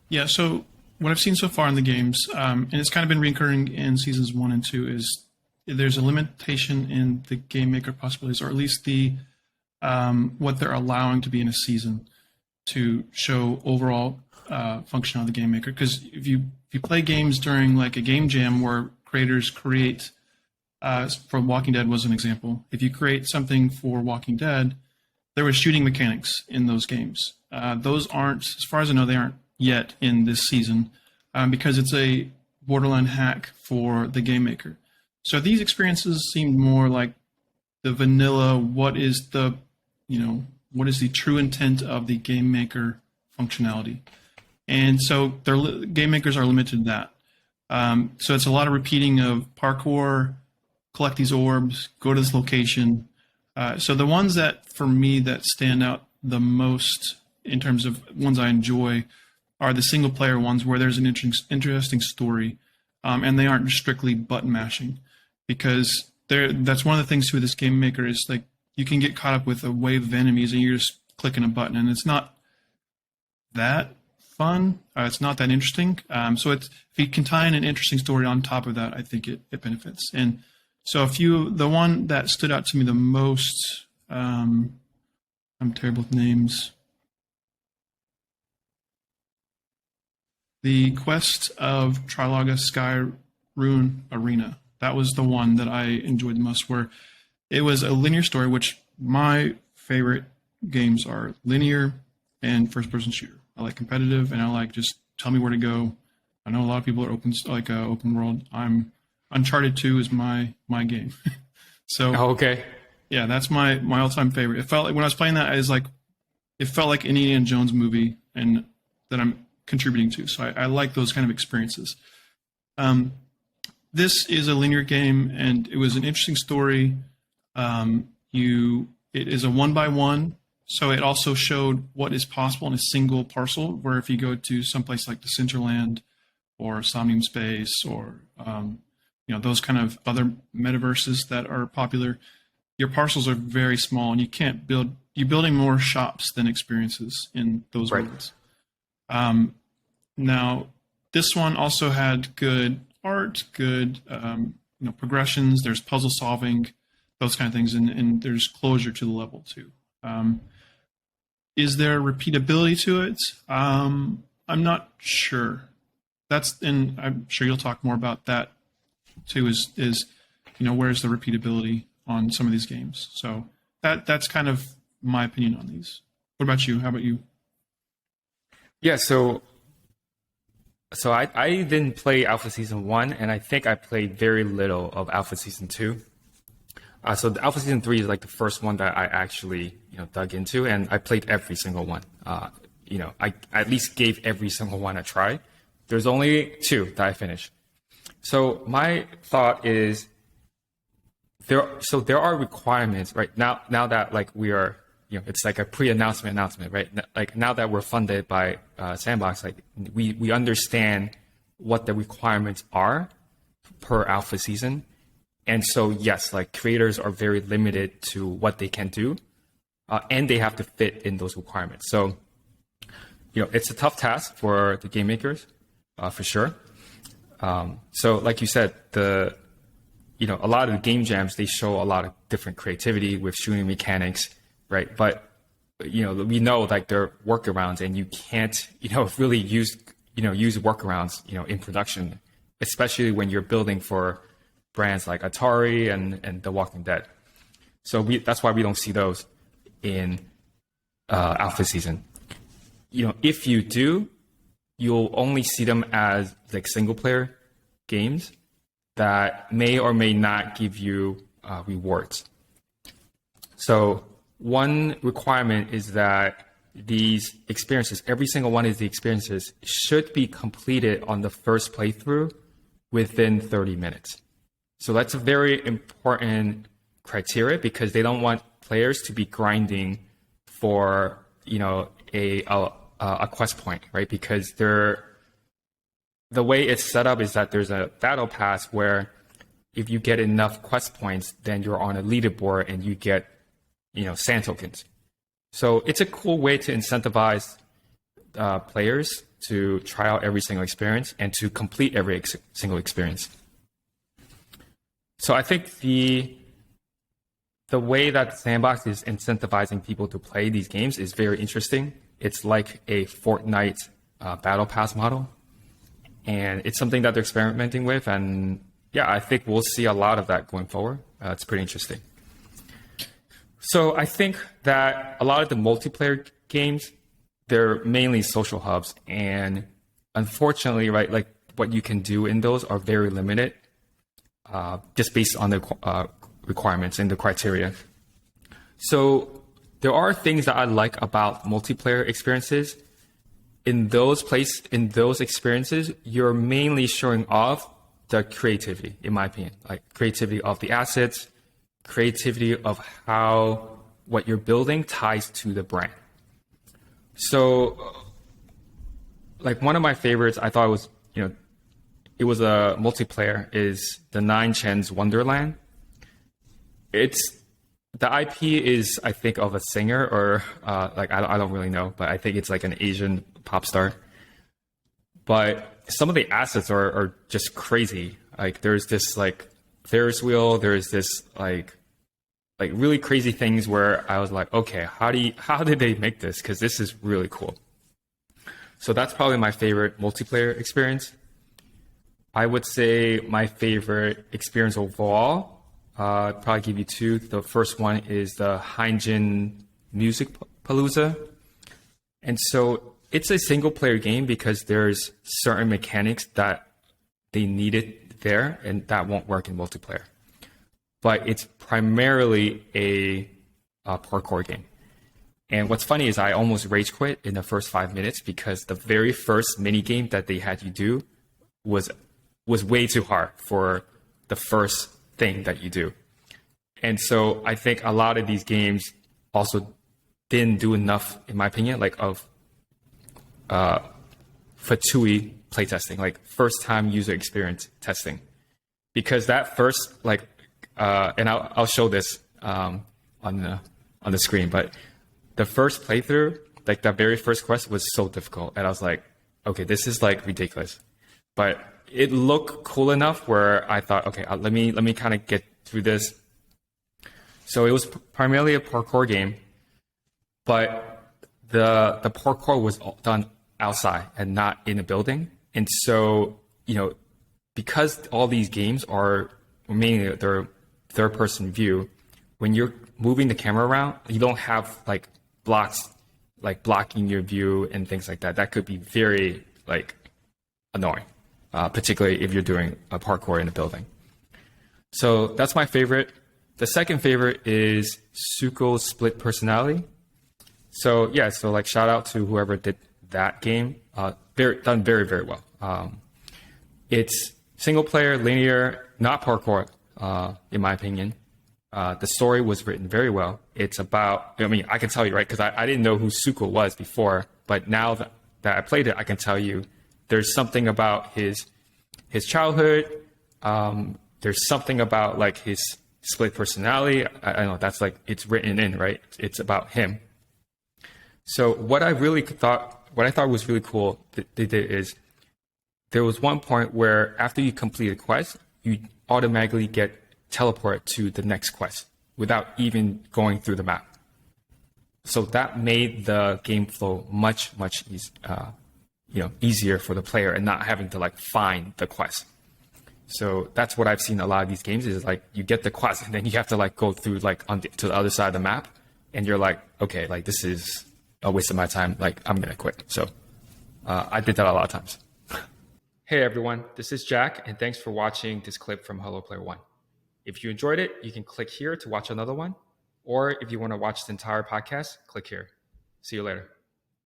Yeah, so what I've seen so far in the games, and it's kind of been recurring in seasons 1 and 2, is there's a limitation in the game maker possibilities, or at least the what they're allowing to be in a season to show overall function of the game maker. Because if you play games during like a game jam where creators create, for Walking Dead was an example. If you create something for Walking Dead, there was shooting mechanics in those games. Those aren't, as far as I know, they aren't yet in this season because it's a borderline hack for the game maker. So these experiences seem more like the vanilla. What is the true intent of the game maker functionality? And so game makers are limited to that. So it's a lot of repeating of parkour, collect these orbs, go to this location. So the ones that, for me, that stand out the most in terms of ones I enjoy are the single player ones where there's an interesting story, and they aren't strictly button mashing, because that's one of the things with this game maker is like you can get caught up with a wave of enemies and you're just clicking a button, and it's not that fun. It's not that interesting. So if you can tie in an interesting story on top of that, I think it benefits. And so the one that stood out to me the most, I'm terrible with names. The Quest of Triloga Sky Rune Arena. That was the one that I enjoyed the most, where it was a linear story, which my favorite games are linear and first-person shooter. I like competitive, and I like just tell me where to go. I know a lot of people are open world. Uncharted 2 is my game. So okay. Yeah, that's my all-time favorite. It felt like when I was playing that, it felt like an Indiana Jones movie, and that I'm contributing to. So I like those kind of experiences. This is a linear game, and it was an interesting story. It is a 1x1, so it also showed what is possible in a single parcel, where if you go to someplace like the Decentraland or Somnium Space or those kind of other metaverses that are popular, your parcels are very small, and you're building more shops than experiences in those worlds. Now, this one also had good art, good progressions. There's puzzle solving, those kind of things, and there's closure to the level too. Is there repeatability to it? I'm not sure. And I'm sure you'll talk more about that too. Is where's the repeatability on some of these games? So that's kind of my opinion on these. What about you? How about you? Yeah, so I didn't play Alpha Season 1, and I think I played very little of Alpha Season 2. So the Alpha Season 3 is like the first one that I actually dug into, and I played every single one. I at least gave every single one a try. There's only 2 that I finished. So my thought is there are requirements right now that like we are, it's like a pre-announcement, right? Like now that we're funded by Sandbox, like we understand what the requirements are per alpha season. And so, yes, like creators are very limited to what they can do, and they have to fit in those requirements. So, it's a tough task for the game makers, for sure. So like you said, a lot of the game jams, they show a lot of different creativity with shooting mechanics, right? But, we know like there are workarounds, and you can't, really use workarounds, in production, especially when you're building for brands like Atari and The Walking Dead. So that's why we don't see those in alpha season. If you do, you'll only see them as like single player games that may or may not give you rewards. So one requirement is that these experiences, every single one of the experiences, should be completed on the first playthrough within 30 minutes. So that's a very important criteria, because they don't want players to be grinding for, a quest point, right? Because the way it's set up is that there's a battle pass where if you get enough quest points, then you're on a leaderboard and you get, sand tokens. So it's a cool way to incentivize players to try out every single experience and to complete every single experience. So I think the way that Sandbox is incentivizing people to play these games is very interesting. It's like a Fortnite battle pass model, and it's something that they're experimenting with. And yeah, I think we'll see a lot of that going forward. It's pretty interesting. So I think that a lot of the multiplayer games, they're mainly social hubs, and unfortunately, right, like what you can do in those are very limited, just based on the requirements and the criteria. So there are things that I like about multiplayer experiences. In those experiences, you're mainly showing off the creativity, in my opinion, like creativity of the assets, creativity of how what you're building ties to the brand. So like one of my favorites, I thought was, it was a multiplayer, is the Nine Chen's Wonderland. The IP is, I think, of a singer or I don't really know, but I think it's like an Asian pop star. But some of the assets are just crazy. Like there's this like Ferris wheel, there's this like really crazy things where I was like, okay, how did they make this? Because this is really cool. So that's probably my favorite multiplayer experience. I would say my favorite experience overall, I'd probably give you two. The first one is the Hyunjin Music Palooza. And so it's a single player game because there's certain mechanics that they needed there and that won't work in multiplayer. But it's primarily a parkour game. And what's funny is I almost rage quit in the first 5 minutes because the very first mini game that they had you do was way too hard for the first thing that you do. And so I think a lot of these games also didn't do enough, in my opinion, like of Fatui playtesting, like first time user experience testing. Because that first, and I'll show this on the screen, but the first playthrough, like that very first quest was so difficult. And I was like, okay, this is like ridiculous. But it looked cool enough where I thought, okay, let me kind of get through this. So it was primarily a parkour game, but the parkour was done outside and not in a building. And so, because all these games are mainly their third person view, when you're moving the camera around, you don't have like blocks like blocking your view and things like that. That could be very like annoying, particularly if you're doing a parkour in a building. So that's my favorite. The second favorite is Suko's Split Personality. So yeah, so like shout out to whoever did that game. Done very, very well. It's single player, linear, not parkour, in my opinion. The story was written very well. It's about, I can tell you, right? Because I didn't know who Suko was before, but now that I played it, I can tell you there's something about his childhood. There's something about like his split personality. I know that's like, it's written in, right? It's about him. So what I thought was really cool that they did is there was one point where after you complete a quest, you automatically get teleported to the next quest without even going through the map. So that made the game flow much easier for the player and not having to like find the quest. So that's what I've seen a lot of these games is like you get the quest and then you have to like go through like to the other side of the map and you're like, okay, like this is a waste of my time. Like I'm gonna quit. So I did that a lot of times. Hey everyone, this is Jack and thanks for watching this clip from Hello Player One. If you enjoyed it, you can click here to watch another one. Or if you want to watch the entire podcast, click here. See you later.